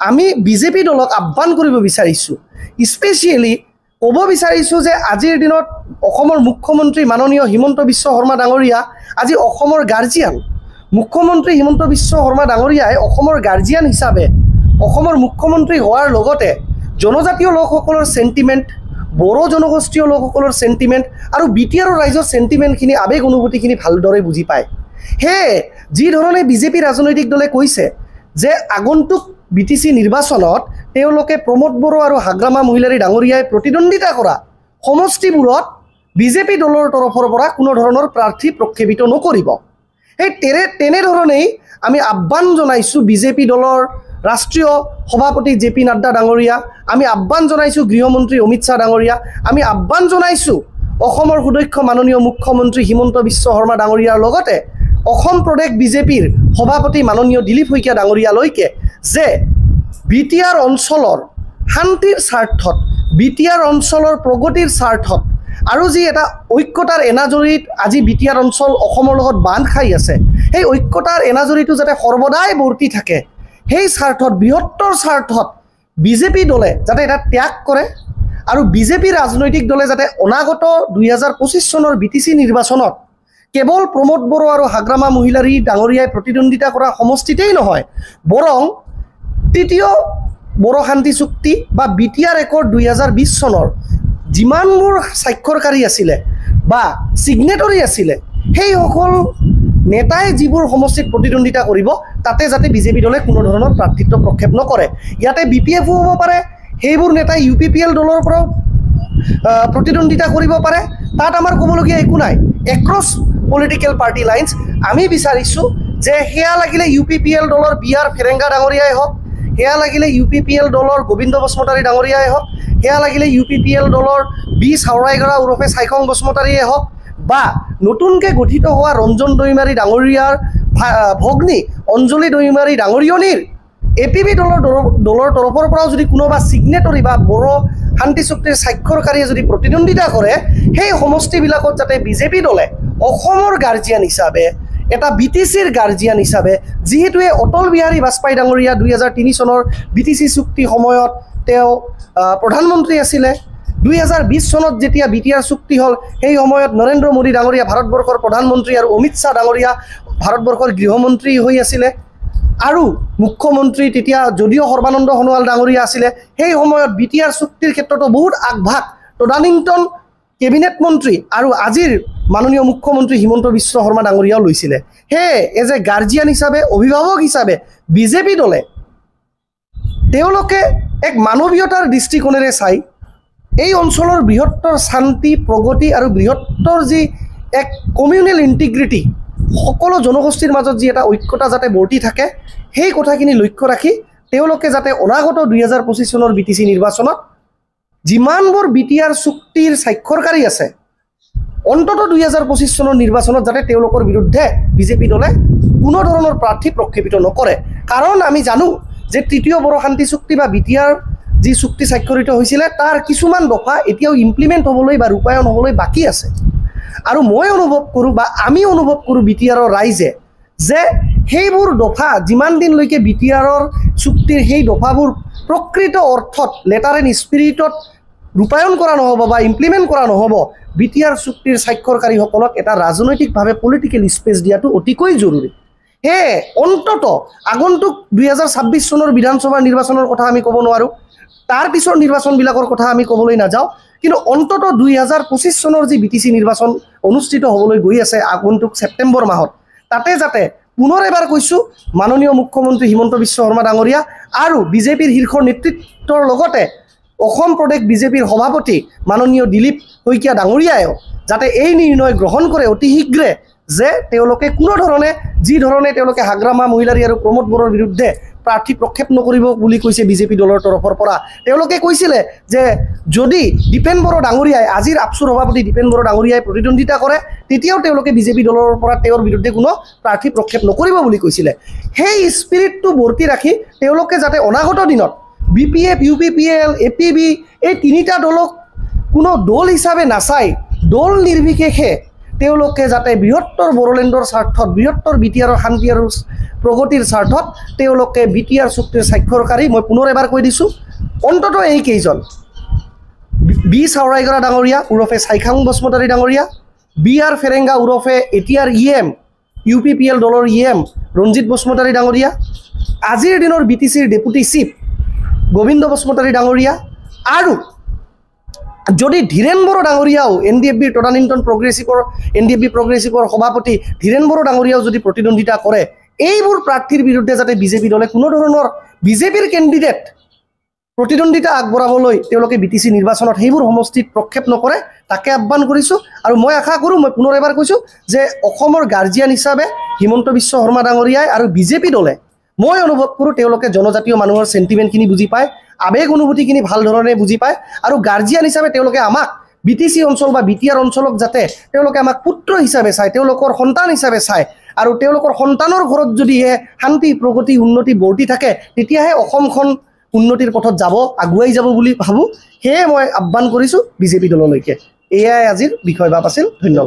আমি বিজেপি দলক আহ্বান কৰিব বিচাৰিছোঁ, স্পেচিয়েলি ক'ব বিচাৰিছোঁ যে আজিৰ দিনত অসমৰ মুখ্যমন্ত্ৰী মাননীয় হিমন্ত বিশ্ব শৰ্মা ডাঙৰীয়া আজি অসমৰ গাৰ্জিয়ান। মুখ্যমন্ত্ৰী হিমন্ত বিশ্ব শৰ্মা ডাঙৰীয়াই অসমৰ গাৰ্জিয়ান হিচাপে অসমৰ মুখ্যমন্ত্ৰী হোৱাৰ লগতে জনজাতীয় লোকসকলৰ চেণ্টিমেণ্ট, বড়ো জনগোষ্ঠীয় লোকসকলৰ চেণ্টিমেণ্ট আৰু BTR ৰাইজৰ চেণ্টিমেণ্টখিনি, আৱেগ অনুভূতিখিনি ভালদৰে বুজি পায়। সেয়ে যি ধৰণে বিজেপি ৰাজনৈতিক দলে কৈছে যে আগন্তুক BTC নিৰ্বাচনত তেওঁলোকে প্ৰমোদ বড়ো আৰু হাগ্ৰামা মহিলাৰী ডাঙৰীয়াই প্ৰতিদ্বন্দ্বিতা কৰা সমষ্টিবোৰত বিজেপি দলৰ তৰফৰ পৰা কোনো ধৰণৰ প্ৰাৰ্থী প্ৰক্ষেপিত নকৰিব। সেই তেনেধৰণেই আমি আহ্বান জনাইছোঁ বিজেপি দলৰ ৰাষ্ট্ৰীয় সভাপতি JP নাড্ডা ডাঙৰীয়া, আমি আহ্বান জনাইছোঁ গৃহমন্ত্ৰী অমিত শ্বাহ ডাঙৰীয়া, আমি আহ্বান জনাইছোঁ অসমৰ সুদক্ষ মাননীয় মুখ্যমন্ত্ৰী হিমন্ত বিশ্ব শৰ্মা ডাঙৰীয়াৰ লগতে অসম প্ৰদেশ বিজেপিৰ সভাপতি মাননীয় দিলীপ শইকীয়া ডাঙৰীয়ালৈকে যে BTR অঞ্চলৰ শান্তিৰ স্বাৰ্থত, BTR অঞ্চলৰ প্ৰগতিৰ স্বাৰ্থত আৰু যি এটা ঐক্যতাৰ এনাজৰীত আজি BTR অঞ্চল অসমৰ লগত বান্ধ খাই আছে, সেই ঐক্যতাৰ এনাজৰীটো যাতে সৰ্বদাই বৰ্তি থাকে, সেই স্বাৰ্থত, বৃহত্তৰ স্বাৰ্থত বিজেপি দলে যাতে এটা ত্যাগ কৰে আৰু বিজেপি ৰাজনৈতিক দলে যাতে অনাগত 2025 চনৰ BTC নিৰ্বাচনত কেৱল প্ৰমোদ বড়ো আৰু হাগ্ৰামা মহিলাৰী ডাঙৰীয়াই প্ৰতিদ্বন্দ্বিতা কৰা সমষ্টিতেই নহয়, বৰং তৃতীয় বড়ো শান্তি চুক্তি বা BTR একৰ্ড 2020 চনৰ যিমানবোৰ স্বাক্ষৰকাৰী আছিলে বা ছিগনেটৰী আছিলে, সেইসকল নেতাই যিবোৰ সমষ্টিত প্ৰতিদ্বন্দ্বিতা কৰিব তাতে যাতে বিজেপি দলে কোনো ধৰণৰ প্ৰাৰ্থিত্ব প্ৰক্ষেপ নকৰে। ইয়াতে BPFও হ'ব পাৰে, সেইবোৰ নেতাই UPPL দলৰ পৰাও প্ৰতিদ্বন্দ্বিতা কৰিব পাৰে, তাত আমাৰ ক'বলগীয়া একো নাই। এক্ৰছ পলিটিকেল পাৰ্টি লাইন্স আমি বিচাৰিছোঁ যে সেয়া লাগিলে UPPL দলৰ BR ফেৰেংগা ডাঙৰীয়াই হওক, সেয়া লাগিলে UPPL দলৰ গোবিন্দ বসুমতাৰী ডাঙৰীয়াই হওক, সেয়া লাগিলে UPPL দলৰ B চাওৰাইগৰা ওৰফে চাইখং বসুমতাৰীয়ে হওক বা নতুনকৈ গঠিত হোৱা ৰঞ্জন দৈমাৰী ডাঙৰীয়াৰ ভগ্নী অঞ্জলি দৈমাৰী ডাঙৰীয়নীৰ APB দলৰ তৰফৰ পৰাও যদি কোনোবা ছিগনেটৰী বা বড়ো শান্তি চুক্তিৰ স্বাক্ষৰকাৰীয়ে যদি প্ৰতিদ্বন্দ্বিতা কৰে, সেই সমষ্টিবিলাকত যাতে বিজেপি দলে অসমৰ গাৰ্জিয়ান হিচাপে, এটা BTCৰ গাৰ্জিয়ান হিচাপে, যিহেতুৱে অটল বিহাৰী বাজপেয়ী ডাঙৰীয়া 2003 চনৰ BTC চুক্তি সময়ত তেওঁ প্ৰধানমন্ত্ৰী আছিলে, 2020 চনত যেতিয়া BTR চুক্তি হ'ল সেই সময়ত নৰেন্দ্ৰ মোদী ডাঙৰীয়া ভাৰতবৰ্ষৰ প্ৰধানমন্ত্ৰী আৰু অমিত শ্বাহ ডাঙৰীয়া ভাৰতবৰ্ষৰ গৃহমন্ত্ৰী হৈ আছিলে আৰু মুখ্যমন্ত্ৰী তেতিয়া যদিও সৰ্বানন্দ সোণোৱাল ডাঙৰীয়া আছিলে। সেই সময়ত BTR চুক্তিৰ ক্ষেত্ৰতো বহুত আগভাগ তদানীন্তন কেবিনেট মন্ত্ৰী আৰু আজিৰ মাননীয় মুখ্যমন্ত্ৰী হিমন্ত বিশ্ব শৰ্মা ডাঙৰীয়াও লৈছিলে। সেয়ে এজ এ গাৰ্জিয়ান হিচাপে, অভিভাৱক হিচাপে বিজেপি দলে তেওঁলোকে এক মানৱীয়তাৰ দৃষ্টিকোণেৰে চাই এই অঞ্চলৰ বৃহত্তৰ শান্তি, প্ৰগতি আৰু বৃহত্তৰ যি এক কমিউনেল ইণ্টিগ্ৰিটি, সকলো জনগোষ্ঠীৰ মাজত যি এটা ঐক্যতা যাতে বৰ্তি থাকে, সেই কথাখিনি লক্ষ্য ৰাখি তেওঁলোকে যাতে অনাগত 2025 চনৰ BTC নিৰ্বাচনত যিমানবোৰ BTR চুক্তিৰ স্বাক্ষৰকাৰী আছে, অন্ততঃ 2025 চনৰ নিৰ্বাচনত যাতে তেওঁলোকৰ বিৰুদ্ধে বিজেপি দলে কোনো ধৰণৰ প্ৰাৰ্থী প্ৰক্ষেপিত নকৰে। কাৰণ আমি জানো যে তৃতীয় বড়ো শান্তি চুক্তি বা BTR যি চুক্তি স্বাক্ষৰিত হৈছিলে তাৰ কিছুমান দফা এতিয়াও ইমপ্লিমেণ্ট হ'বলৈ বা ৰূপায়ণ হ'বলৈ বাকী আছে। আৰু মই অনুভৱ কৰোঁ বা আমি অনুভৱ কৰোঁ BTRৰ ৰাইজে যে সেইবোৰ দফা যিমান দিনলৈকে BTRৰ চুক্তিৰ সেই দফাবোৰ প্ৰকৃত অৰ্থত লেটাৰ এণ্ড স্পিৰিটত ৰূপায়ণ কৰা নহ'ব বা ইমপ্লিমেণ্ট কৰা নহ'ব, BTR চুক্তিৰ স্বাক্ষৰকাৰীসকলক এটা ৰাজনৈতিকভাৱে পলিটিকেল স্পেচ দিয়াটো অতিকৈ জৰুৰী। সেয়ে অন্ততঃ আগন্তুক 2026 চনৰ বিধানসভাৰ নিৰ্বাচনৰ কথা আমি ক'ব নোৱাৰোঁ, তাৰ পিছৰ নিৰ্বাচনবিলাকৰ কথা আমি ক'বলৈ নাযাওঁ, কিন্তু অন্ততঃ 2025 চনৰ যি BTC নিৰ্বাচন অনুষ্ঠিত হ'বলৈ গৈ আছে আগন্তুক ছেপ্টেম্বৰ মাহত, তাতে যাতে পুনৰ এবাৰ কৈছোঁ মাননীয় মুখ্যমন্ত্ৰী হিমন্ত বিশ্ব শৰ্মা ডাঙৰীয়া আৰু বিজেপিৰ শীৰ্ষ নেতৃত্বৰ লগতে অসম প্ৰদেশ বিজেপিৰ সভাপতি মাননীয় দিলীপ শইকীয়া ডাঙৰীয়ায়ো যাতে এই নিৰ্ণয় গ্ৰহণ কৰে অতি শীঘ্ৰে যে তেওঁলোকে কোনো ধৰণে যি ধৰণে তেওঁলোকে হাগ্ৰামা মহিলাৰী আৰু প্ৰমোদ বড়োৰ বিৰুদ্ধে প্ৰাৰ্থী প্ৰক্ষেপ নকৰিব বুলি কৈছে বিজেপি দলৰ তৰফৰ পৰা। তেওঁলোকে কৈছিলে যে যদি দীপেন বড়ো ডাঙৰীয়াই, আজিৰ আপচুৰ সভাপতি দীপেন বড়ো ডাঙৰীয়াই প্ৰতিদ্বন্দ্বিতা কৰে, তেতিয়াও তেওঁলোকে বিজেপি দলৰ পৰা তেওঁৰ বিৰুদ্ধে কোনো প্ৰাৰ্থী প্ৰক্ষেপ নকৰিব বুলি কৈছিলে। সেই স্পিৰিটটো বৰ্তি ৰাখি তেওঁলোকে যাতে অনাগত দিনত BPF, UPPL, APB এই তিনিটা দলক কোনো দল হিচাপে নাচাই দল নিৰ্বিশেষে তেওঁলোকে যাতে বৃহত্তৰ বড়োলেণ্ডৰ স্বাৰ্থত বৃহত্তৰ BTR শান্তি আৰু প্ৰগতিৰ স্বাৰ্থত তেওঁলোকে BTR চুক্তিৰ স্বাক্ষৰকাৰী মই পুনৰ এবাৰ কৈ দিছোঁ অন্ততঃ এইকেইজন বি চাওৰাইগৰা ডাঙৰীয়া ওৰফে চাইখাং বসুমতাৰী ডাঙৰীয়া BR ফেৰেংগা ওৰফে এতিয়াৰ EM UPPL দলৰ EM ৰঞ্জিত বসুমতাৰী ডাঙৰীয়া আজিৰ দিনৰ BTCৰ ডেপুটি চিফ গোবিন্দ বসুমতাৰী ডাঙৰীয়া আৰু যদি ধীৰেন বড়ো ডাঙৰীয়াও NDFBৰ তদানীন্তন প্ৰগ্ৰেছিভৰ সভাপতি ধীৰেন বড়ো ডাঙৰীয়াও যদি প্ৰতিদ্বন্দ্বিতা কৰে এইবোৰ প্ৰাৰ্থীৰ বিৰুদ্ধে যাতে বিজেপি দলে কোনো ধৰণৰ বিজেপিৰ কেণ্ডিডেট প্ৰতিদ্বন্দ্বিতা আগবঢ়াবলৈ তেওঁলোকে BTC নিৰ্বাচনত সেইবোৰ সমষ্টিত প্ৰক্ষেপ নকৰে তাকে আহ্বান কৰিছোঁ আৰু মই আশা কৰোঁ মই পুনৰ এবাৰ কৈছোঁ যে অসমৰ গাৰ্জিয়ান হিচাপে হিমন্ত বিশ্ব শৰ্মা ডাঙৰীয়াই আৰু বিজেপি দলে মই অনুভৱ কৰোঁ তেওঁলোকে জনজাতীয় মানুহৰ চেণ্টিমেণ্টখিনি বুজি পায় আবেগ অনুভূতিখিনি ভাল ধৰণে বুজি পায় আৰু গাৰ্জিয়ান হিচাপে তেওঁলোকে আমাক BTC অঞ্চল বা BTR অঞ্চলক যাতে তেওঁলোকে আমাক পুত্ৰ হিচাপে চায় তেওঁলোকৰ সন্তান হিচাপে চায় আৰু তেওঁলোকৰ সন্তানৰ ঘৰত যদিহে শান্তি প্ৰগতি উন্নতি বৰ্তি থাকে তেতিয়াহে অসমখন উন্নতিৰ পথত যাব আগুৱাই যাব বুলি ভাবোঁ সেয়ে মই আহ্বান কৰিছোঁ বিজেপি দললৈকে এয়াই আজিৰ বিষয়বাব আছিল ধন্যবাদ